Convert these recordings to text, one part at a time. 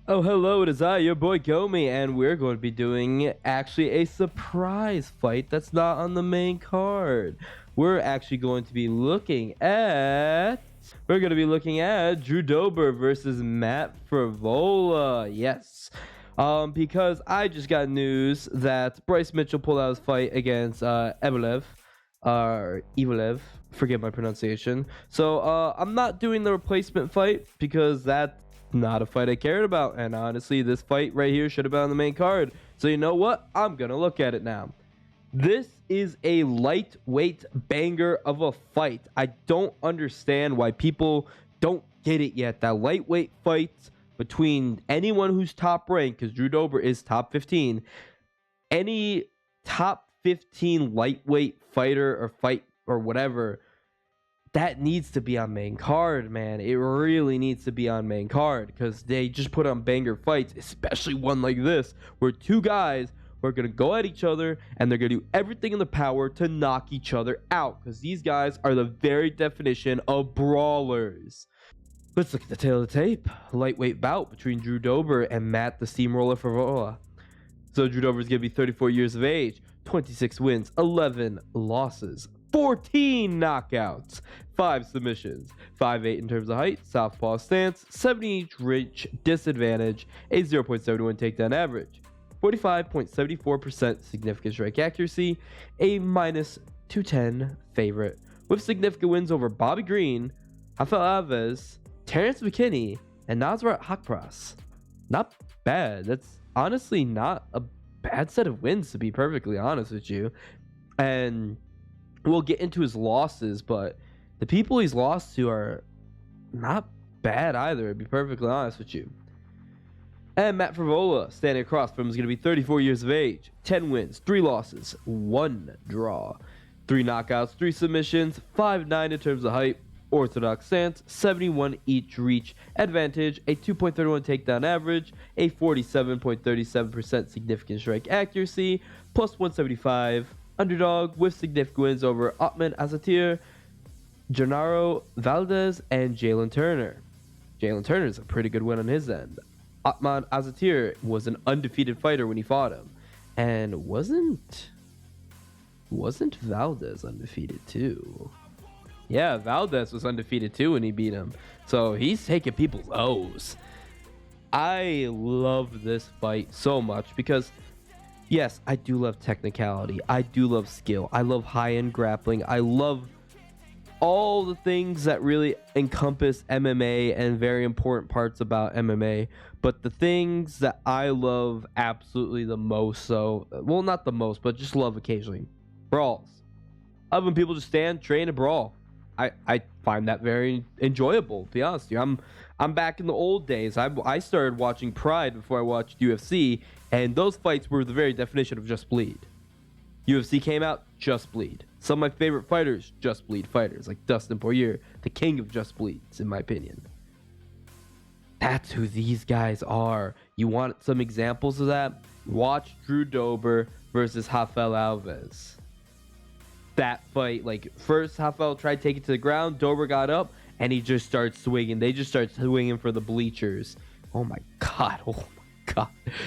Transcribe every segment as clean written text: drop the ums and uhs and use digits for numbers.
Oh, hello, it is I, your boy Gomi, and we're going to be doing actually a surprise fight that's not on the main card. We're actually going to be looking at Drew Dober versus Matt Frevola. Yes. Because I just got news that Bryce Mitchell pulled out his fight against Evelev, forget my pronunciation. So I'm not doing the replacement fight because that's not a fight I cared about, and honestly this fight right here should have been on the main card. So you know what, I'm gonna look at it now. This is a lightweight banger of a fight. I don't understand why people don't get it yet. That lightweight fight between anyone who's top ranked, because Drew Dober is top 15, any top 15 lightweight fighter or fight or whatever, that needs to be on main card, man. It really needs to be on main card because they just put on banger fights, especially one like this, where two guys are going to go at each other and they're going to do everything in their power to knock each other out because these guys are the very definition of brawlers. Let's look at the tail of the tape. Lightweight bout between Drew Dober and Matt the Steamroller Frevola. So Drew Dober is going to be 34 years of age, 26 wins, 11 losses, 14 knockouts, 5 submissions, 5'8" in terms of height, southpaw stance, 70-inch reach disadvantage, a 0.71 takedown average, 45.74% significant strike accuracy, a minus 210 favorite, with significant wins over Bobby Green, Rafael Alves, Terrence McKinney, and Nasrat Hakparas. Not bad. That's honestly not a bad set of wins, to be perfectly honest with you. And we'll get into his losses, but the people he's lost to are not bad either, to be perfectly honest with you. And Matt Frevola, standing across from him, is going to be 34 years of age, 10 wins, 3 losses, 1 draw, 3 knockouts, 3 submissions, 5'9" in terms of height, orthodox stance, 71 each reach advantage, a 2.31 takedown average, a 47.37% significant strike accuracy, plus 175 underdog with significant wins over Otman Azatir, Gennaro Valdez, and Jalen Turner. Jalen Turner is a pretty good win on his end. Otman Azatir was an undefeated fighter when he fought him, and wasn't Valdez undefeated too? Yeah, Valdez was undefeated too when he beat him. So he's taking people's O's. I love this fight so much because, yes, I do love technicality. I do love skill. I love high-end grappling. I love all the things that really encompass MMA and very important parts about MMA. But the things that I love absolutely the most, so, well, not the most, but just love occasionally, brawls. I love when people just stand, train, and brawl. I find that very enjoyable, to be honest with you. I'm back in the old days. I started watching Pride before I watched UFC, and those fights were the very definition of just bleed. UFC came out, just bleed. Some of my favorite fighters, just bleed fighters, like Dustin Poirier, the king of just bleeds, in my opinion. That's who these guys are. You want some examples of that? Watch Drew Dober versus Rafael Alves. That fight, like, first Rafael tried to take it to the ground, Dober got up, and he just starts swinging. They just start swinging for the bleachers. Oh my god,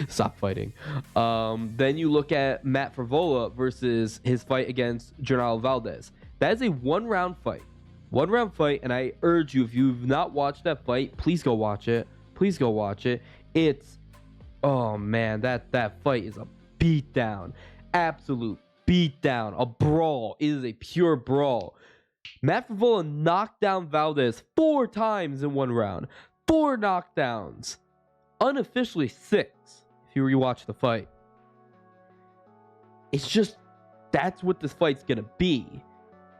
stop fighting. Then you look at Matt Frevola versus his fight against Gennaro Valdez. That is a one-round fight. One-round fight, and I urge you, if you've not watched that fight, please go watch it. Please go watch it. It's, oh man, that fight is a beatdown. Absolute beatdown, a brawl. It is a pure brawl. Matt Frevola knocked down Valdez 4 times in one round. 4 knockdowns. Unofficially 6, if you rewatch the fight. It's just, that's what this fight's gonna be.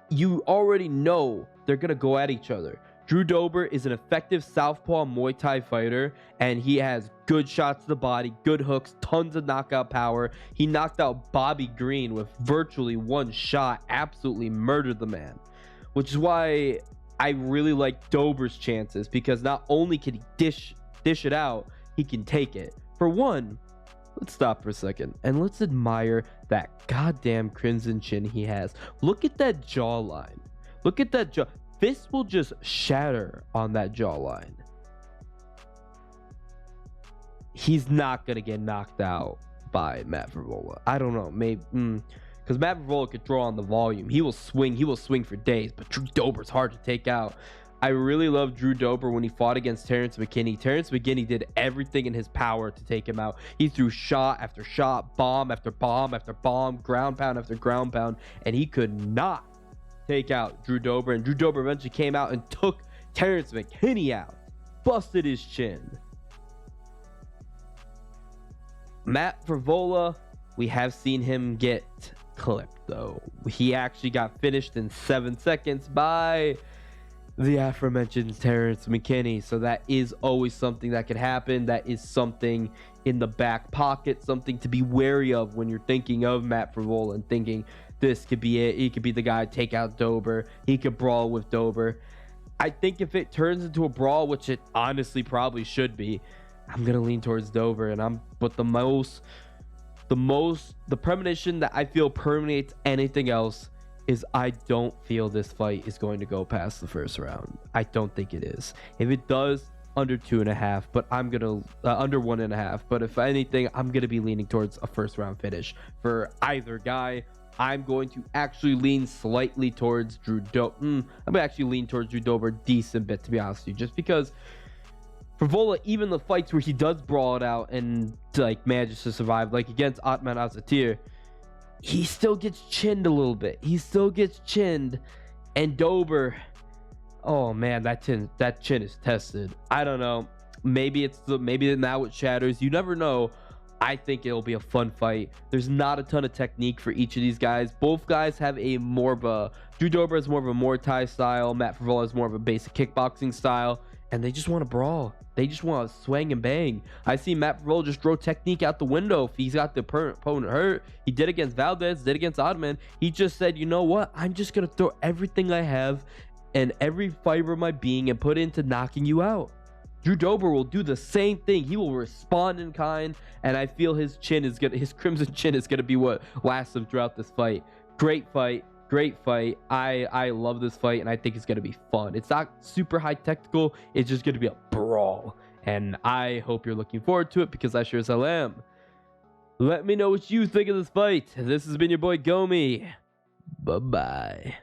You already know they're gonna go at each other. Drew Dober is an effective southpaw Muay Thai fighter, and he has good shots to the body, good hooks, tons of knockout power. He knocked out Bobby Green with virtually 1 shot, absolutely murdered the man. Which is why I really like Dober's chances, because not only can he dish it out, he can take it. For one, let's stop for a second and let's admire that goddamn crimson chin he has. Look at that jawline. Look at that jaw. Fists will just shatter on that jawline. he's not gonna get knocked out by Matt Frevola. I don't know, maybe because Matt Frevola could throw on the volume. He will swing for days, but Drew Dober's hard to take out. I really love Drew Dober when he fought against Terrence McKinney. Terrence McKinney did everything in his power to take him out. He threw shot after shot, bomb after bomb after bomb, ground pound after ground pound, and he could not take out Drew Dober. And Drew Dober eventually came out and took Terrence McKinney out, busted his chin. Matt Frevola, we have seen him get clipped though. He actually got finished in 7 seconds by the aforementioned Terrence McKinney. So that is always something that could happen. That is something in the back pocket, something to be wary of when you're thinking of Matt Frevola and thinking this could be it. He could be the guy to take out Dober. He could brawl with Dober. I think if it turns into a brawl, which it honestly probably should be, I'm gonna lean towards Dober. And the premonition that I feel permeates anything else is I don't feel this fight is going to go past the first round. I don't think it is. If it does, under 2.5, but I'm gonna under 1.5. But if anything, I'm gonna be leaning towards a first round finish for either guy. I'm going to actually lean slightly towards Drew Dober. I'm gonna actually lean towards Drew Dober a decent bit, to be honest with you, just because Frevola, even the fights where he does brawl it out and like manages to survive, like against Atman Azatir, he still gets chinned a little bit. He still gets chinned, and Dober, oh man, that chin is tested. I don't know. Maybe now it shatters. You never know. I think it'll be a fun fight. There's not a ton of technique for each of these guys. Both guys have Drew Dober has more of a Muay Thai style. Matt Frevola has more of a basic kickboxing style, and they just want to brawl. They just want to swing and bang. I see Matt Frevola just throw technique out the window if he's got the opponent hurt. He did against Valdez, did against Oddman. He just said, you know what? I'm just going to throw everything I have and every fiber of my being and put it into knocking you out. Drew Dober will do the same thing. He will respond in kind, and I feel his crimson chin is gonna be what lasts him throughout this fight. Great fight. I love this fight, and I think it's gonna be fun. It's not super high technical. It's just gonna be a brawl, and I hope you're looking forward to it because I sure as hell am. Let me know what you think of this fight. This has been your boy Gomi. Bye bye.